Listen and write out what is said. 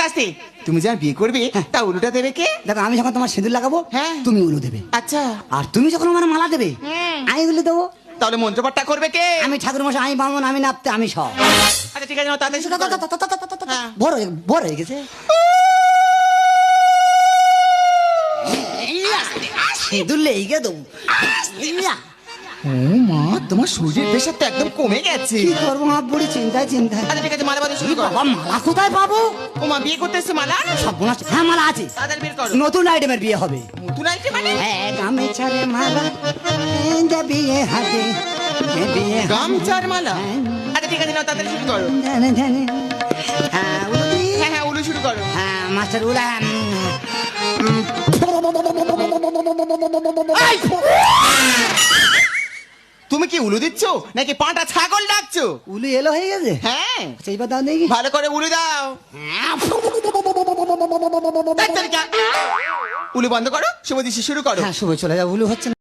আস্তে আস্তে তুমি যখন বিয়ে করবে তা উলুটা দেবে কে? দেখো আমি যখন তোমার সিঁদুর লাগাবো হ্যাঁ। তুমি উলু দেবে, আচ্ছা আর তুমি যখন আমার মালা দেবে আমি উলু দেবো। তাহলে মন্ত্রপাঠটা করবে কে? আমি ঠাকুর মশাই, আমি বামন, আমি নাপতে, আমি সব। আচ্ছা ঠিক আছে নাও, তাড়াতাড়ি শুরু করো। হ্যাঁ। বড় হয়ে গেছে। সিঁদুর লেগে দেবো। ও মা, তোমার শরীরের প্রেশার তো একদম কমে গেছে। কি করবো মা, বুড়ি চিন্তায় চিন্তায়। আচ্ছা ঠিক আছে, মালা বাঁধা শুরু করো। বাবা মালা কোথায় পাবো? ও মা, বিয়ে করতে এসছে মালা? সব বোনাস, হ্যাঁ মালা আছে। তাড়াতাড়ি বের করো। নতুন আইটেমের বিয়ে হবে। নতুন আইছে মানে? গামছার মালা বিয়ে হাতে, বিয়ে গামছার মালা? আচ্ছা ঠিক আছে নাও, তাড়াতাড়ি শুরু করো। জানে জানে। হ্যাঁ উলু দি। হ্যাঁ হ্যাঁ, উলু শুরু করো। হ্যাঁ মাস্টার উলা। তুমি কি উলু দিচ্ছ নাকি পাঁটা ছাগল ডাকছো? উলু এলো হয়ে গেছে। হ্যাঁ, সেইবার দাও দেখি। ভালো করে উলু দাও। তাড়াতাড়ি যা। উলু বন্ধ করো, শুভ দৃষ্টি শুরু করো। হ্যাঁ শুভ চলে যাও, উলু হচ্ছে না।